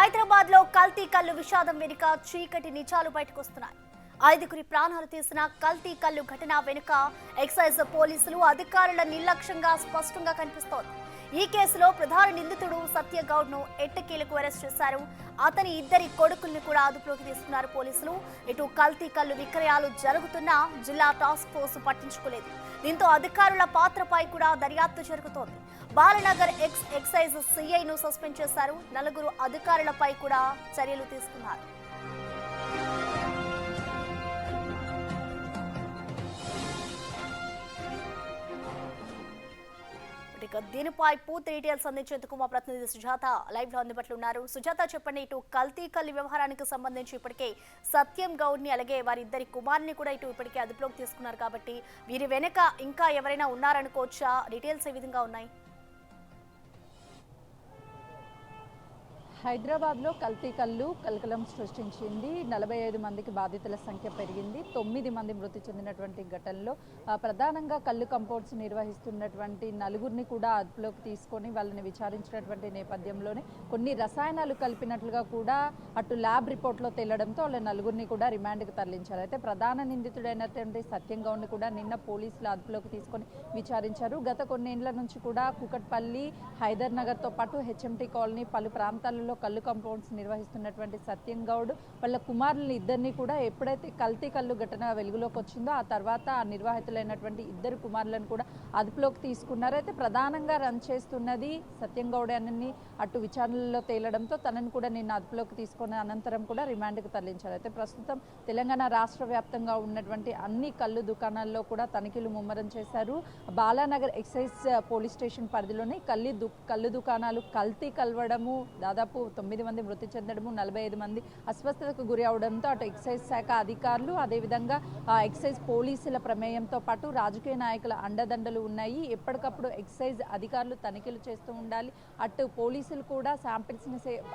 హైదరాబాద్ లో కల్తీ కల్లు విషాదం వెనుక చీకటి నిజాలు బయటకొస్తున్నాయి. 5గురి ప్రాణాలు తీసిన కల్తీ కల్లు ఘటన వెనుక ఎక్సైజ్ పోలీసులు అధికారుల నిర్లక్ష్యంగా స్పష్టంగా కనిపిస్తోంది. ఈ కేసులో ప్రధాన నిందితుడు సత్యగౌడ్ ను ఎట్టకేలకు అరెస్ట్ చేశారు. అతని ఇద్దరి కొడుకుల్ని కూడా అదుపులోకి తీసుకున్నారు పోలీసులు. ఇటు కల్తీ కల్లు విక్రయాలు జరుగుతున్నా జిల్లా టాస్క్ ఫోర్స్ పట్టించుకోలేదు. దీంతో అధికారుల పాత్రపై కూడా దర్యాప్తు జరుగుతోంది. బాలనగర్ ఎక్సైజ్ సిఐను సస్పెండ్ చేశారు. 4 అధికారులపై కూడా చర్యలు తీసుకున్నారు. దీనిపై పూర్తి డీటెయిల్స్ అందించేందుకు మా ప్రతినిధి సుజాత లైవ్ లో అందుబాటులో ఉన్నారు. సుజాత, చెప్పండి, ఇటు కల్తీ కల్లు వ్యవహారానికి సంబంధించి ఇప్పటికే సత్యం గౌడ్ ని అలాగే వారిద్దరి కుమారుని కూడా ఇప్పటికే అదుపులోకి తీసుకున్నారు కాబట్టి వీరి వెనక ఇంకా ఎవరైనా ఉన్నారనుకోవచ్చా? డీటెయిల్స్ ఏ విధంగా ఉన్నాయి? హైదరాబాద్లో కల్తీ కల్లు కలకలం సృష్టించింది. 45 మందికి బాధితుల సంఖ్య పెరిగింది. 9 మంది మృతి చెందినటువంటి ఘటనలో ప్రధానంగా కల్లు కంపౌండ్స్ నిర్వహిస్తున్నటువంటి 4గురిని కూడా అదుపులోకి తీసుకొని వాళ్ళని విచారించినటువంటి నేపథ్యంలోనే కొన్ని రసాయనాలు కలిపినట్లుగా కూడా అటు ల్యాబ్ రిపోర్ట్లో తేలడంతో వాళ్ళ 4గురిని కూడా రిమాండ్కి తరలించారు. అయితే ప్రధాన నిందితుడైనటువంటి సత్యం గౌడ్ని కూడా నిన్న పోలీసులు అదుపులోకి తీసుకొని విచారించారు. గత కొన్నేళ్ల నుంచి కూడా కుకట్పల్లి, హైదర్ నగర్తో పాటు హెచ్ఎంటీ కాలనీ పలు ప్రాంతాలలో కల్లు కంపౌండ్స్ నిర్వహిస్తున్నటువంటి సత్యం గౌడ్ వాళ్ళ కుమారులను ఇద్దరిని కూడా ఎప్పుడైతే కల్తీ కల్లు ఘటన వెలుగులోకి వచ్చిందో ఆ తర్వాత ఆ నిర్వాహితులైనటువంటి 2 కుమారులను కూడా అదుపులోకి తీసుకున్నారు. అయితే ప్రధానంగా రన్ చేస్తున్నది సత్యం గౌడ్ అని అటు విచారణలో తేలడంతో తనను కూడా నిన్న అదుపులోకి తీసుకున్న అనంతరం కూడా రిమాండ్కి తరలించారు. అయితే ప్రస్తుతం తెలంగాణ రాష్ట్ర వ్యాప్తంగా ఉన్నటువంటి అన్ని కల్లు దుకాణాల్లో కూడా తనిఖీలు ముమ్మరం చేశారు. బాలానగర్ ఎక్సైజ్ పోలీస్ స్టేషన్ పరిధిలోనే కల్లు దుకాణాలు కల్తీ కలవడము, దాదాపు 9 మంది మృతి చెందడము, 45 మంది అస్వస్థతకు గురి అవడంతో అటు ఎక్సైజ్ శాఖ అధికారులు అదేవిధంగా ఎక్సైజ్ పోలీసుల ప్రమేయంతో పాటు రాజకీయ నాయకుల అండదండలు ఉన్నాయి. ఎప్పటికప్పుడు ఎక్సైజ్ అధికారులు తనిఖీలు చేస్తూ ఉండాలి. అటు పోలీసులు కూడా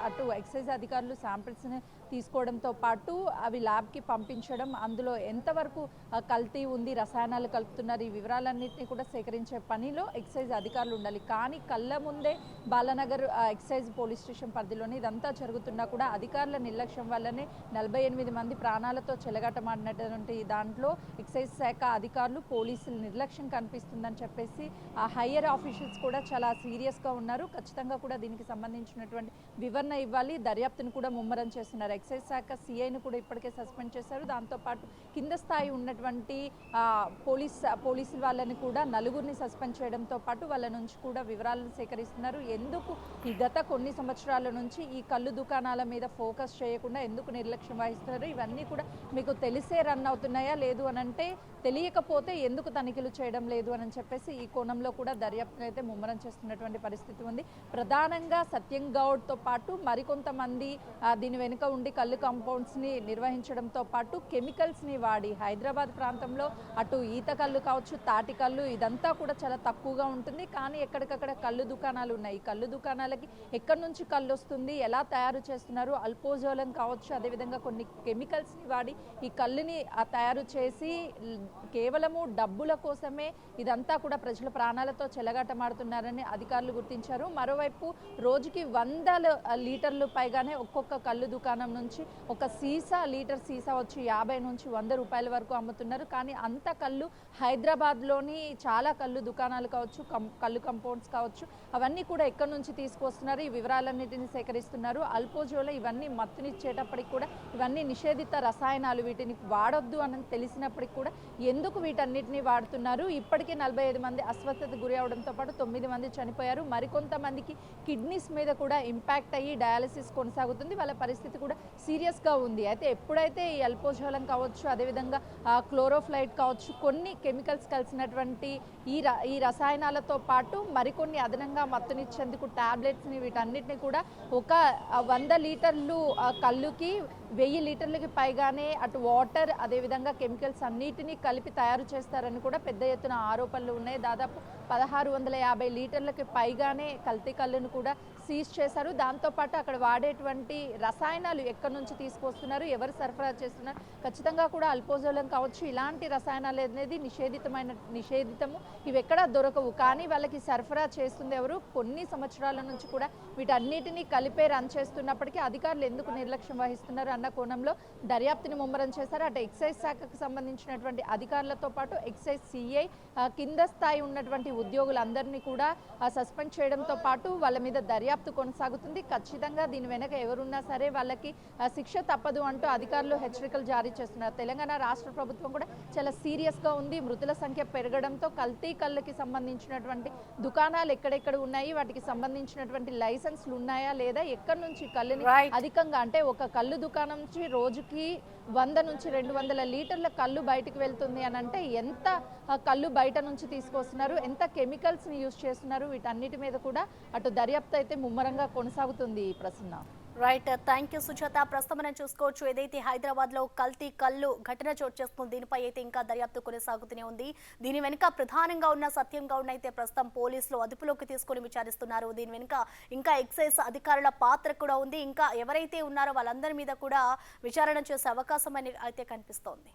అటు ఎక్సైజ్ అధికారులు శాంపిల్స్ని తీసుకోవడంతో పాటు అవి ల్యాబ్కి పంపించడం, అందులో ఎంతవరకు కల్తీ ఉంది, రసాయనాలు కలుపుతున్నారు, ఈ వివరాలన్నింటినీ కూడా సేకరించే పనిలో ఎక్సైజ్ అధికారులు ఉండాలి. కానీ కళ్ళ ముందే బాలానగర్ ఎక్సైజ్ పోలీస్ స్టేషన్ పరిధిలోనే ఇదంతా జరుగుతున్నా కూడా అధికారుల నిర్లక్ష్యం వల్లనే 48 మంది ప్రాణాలతో చెలగాటమాడినటువంటి దాంట్లో ఎక్సైజ్ శాఖ అధికారులు పోలీసుల నిర్లక్ష్యం కనిపిస్తుందని చెప్పేసి ఆ హయ్యర్ ఆఫీషియల్స్ కూడా చాలా సీరియస్గా ఉన్నారు. ఖచ్చితంగా కూడా దీనికి సంబంధించినటువంటి వివరణ ఇవ్వాలి, దర్యాప్తును కూడా ముమ్మరం చేస్తున్నారు. ఎక్సైజ్ శాఖ సిఐను కూడా ఇప్పటికే సస్పెండ్ చేశారు. దాంతోపాటు కింద స్థాయి ఉన్నటువంటి పోలీసుల వాళ్ళని కూడా 4గురిని సస్పెండ్ చేయడంతో పాటు వాళ్ళ నుంచి కూడా వివరాలను సేకరిస్తున్నారు. ఎందుకు ఈ గత కొన్ని సంవత్సరాల నుంచి ఈ కల్లు దుకాణాల మీద ఫోకస్ చేయకుండా ఎందుకు నిర్లక్ష్యం వహిస్తున్నారు, ఇవన్నీ కూడా మీకు తెలిసే రన్ అవుతున్నాయా, లేదు అనంటే తెలియకపోతే ఎందుకు తనిఖీలు చేయడం లేదు అని చెప్పేసి ఈ కోణంలో కూడా దర్యాప్తును అయితే ముమ్మరం చేస్తున్నటువంటి పరిస్థితి ఉంది. ప్రధానంగా సత్యం గౌడ్తో పాటు మరికొంతమంది దీని వెనుక ఉండి కల్లు కంపౌండ్స్ని నిర్వహించడంతో పాటు కెమికల్స్ని వాడి హైదరాబాద్ ప్రాంతంలో అటు ఈత కల్లు కావచ్చు, తాటి కల్లు ఇదంతా కూడా చాలా తక్కువగా ఉంటుంది. కానీ ఎక్కడికక్కడ కల్లు దుకాణాలు ఉన్నాయి. ఈ కల్లు దుకాణాలకి ఎక్కడి నుంచి కల్లు వస్తుంది, ఎలా తయారు చేస్తున్నారు, అల్పోజోలం కావచ్చు, అదేవిధంగా కొన్ని కెమికల్స్ని వాడి ఈ కల్లుని తయారు చేసి కేవలము డబ్బుల కోసమే ఇదంతా కూడా ప్రజల ప్రాణాలతో చెలగాటమాడుతున్నారని అధికారులు గుర్తించారు. మరోవైపు రోజుకి 100 లీటర్లు పైగానే ఒక్కొక్క కల్లు దుకాణం నుంచి ఒక లీటర్ సీసా వచ్చి 50 నుంచి 100 రూపాయల వరకు అమ్ముతున్నారు. కానీ అంత కల్లు హైదరాబాద్లోని చాలా కల్లు దుకాణాలు కావచ్చు, కల్లు కంపౌండ్స్ కావచ్చు, అవన్నీ కూడా ఎక్కడి నుంచి తీసుకొస్తున్నారు, ఈ వివరాలన్నిటిని సేకరిస్తున్నారు. అల్పోజోలో ఇవన్నీ మత్తునిచ్చేటప్పటికి కూడా ఇవన్నీ నిషేధిత రసాయనాలు, వీటిని వాడొద్దు అని తెలిసినప్పటికి కూడా ఎందుకు వీటన్నిటిని వాడుతున్నారు? ఇప్పటికే 45 మంది అస్వస్థతకు గురి అవడంతో పాటు 9 మంది చనిపోయారు. మరికొంతమందికి కిడ్నీస్ మీద కూడా ఇంపాక్ట్ అయ్యి డయాలసిస్ కొనసాగుతుంది. వాళ్ళ పరిస్థితి కూడా సీరియస్గా ఉంది. అయితే ఎప్పుడైతే ఈ అల్పోజోలం కావచ్చు, అదేవిధంగా క్లోరోఫ్లైడ్ కావచ్చు, కొన్ని కెమికల్స్ కలిసినటువంటి ఈ రసాయనాలతో పాటు మరికొన్ని అదనంగా మత్తునిచ్చేందుకు టాబ్లెట్స్ని వీటన్నిటిని కూడా ఒక 100 లీటర్లు కల్లుకి 1000 లీటర్లకి పైగానే అటు వాటర్ అదేవిధంగా కెమికల్స్ అన్నిటినీ కలిపి తయారు చేస్తారని కూడా పెద్ద ఎత్తున ఆరోపణలు ఉన్నాయి. దాదాపు 1650 లీటర్లకి పైగానే కల్తీ కల్లును కూడా సీజ్ చేశారు. దాంతోపాటు అక్కడ వాడేటువంటి రసాయనాలు ఎక్కడి నుంచి తీసుకొస్తున్నారు, ఎవరు సరఫరా చేస్తున్నారు, ఖచ్చితంగా కూడా అల్పోజోలం కావచ్చు, ఇలాంటి రసాయనాలు అనేది నిషేధితము, ఇవి ఎక్కడా దొరకవు. కానీ వాళ్ళకి సరఫరా చేస్తుంది ఎవరు? కొన్ని సంవత్సరాల నుంచి కూడా వీటన్నిటినీ కలిపే రన్ చేస్తున్నప్పటికీ అధికారులు ఎందుకు నిర్లక్ష్యం వహిస్తున్నారు అన్న కోణంలో దర్యాప్తుని ముమ్మరం చేశారు. అటు ఎక్సైజ్ శాఖకు సంబంధించినటువంటి అధికారులతో పాటు ఎక్సైజ్ సిఐ కింద స్థాయి ఉన్నటువంటి ఉద్యోగులందరినీ కూడా సస్పెండ్ చేయడంతో పాటు వాళ్ళ మీద దర్యాప్తు కొనసాగుతుంది. ఖచ్చితంగా దీని వెనక ఎవరున్నా సరే వాళ్ళకి శిక్ష తప్పదు అంటూ అధికారులు హెచ్చరికలు జారీ చేస్తున్నారు. తెలంగాణ రాష్ట్ర ప్రభుత్వం కూడా చాలా సీరియస్గా ఉంది. మృతుల సంఖ్య పెరగడంతో కల్తీ కళ్ళకి సంబంధించినటువంటి దుకాణాలు ఎక్కడెక్కడ ఉన్నాయి, వాటికి సంబంధించినటువంటి లైసెన్స్లు ఉన్నాయా లేదా, ఎక్కడి నుంచి కళ్ళుని అధికంగా అంటే ఒక కళ్ళు దుకాణం నుంచి రోజుకి 100 నుంచి 200 లీటర్ల కళ్ళు బయటకు వెళ్తుంది అని అంటే ఎంత కళ్ళు బయట నుంచి తీసుకొస్తున్నారు, ఎంత కెమికల్స్ని యూజ్ చేస్తున్నారు, వీటన్నిటి మీద కూడా అటు దర్యాప్తు అయితే ముమ్మరంగా కొనసాగుతుంది. Prasanna. Right, thank you Sujatha. ప్రస్తుతం మనం చూసుకోవచ్చు ఏదైతే హైదరాబాద్ లో కల్తీ కళ్ళు ఘటన చోటు చేసుకుంది, దీనిపై అయితే ఇంకా దర్యాప్తు కొనసాగుతూనే ఉంది. దీని వెనుక ప్రధానంగా ఉన్న సత్యం గౌడ్ అయితే ప్రస్తుతం పోలీసులు అదుపులోకి తీసుకొని విచారిస్తున్నారు. దీని వెనుక ఇంకా ఎక్సైజ్ అధికారుల పాత్ర కూడా ఉంది. ఇంకా ఎవరైతే ఉన్నారో వాళ్ళందరి మీద కూడా విచారణ చేసే అవకాశం అయితే కనిపిస్తోంది.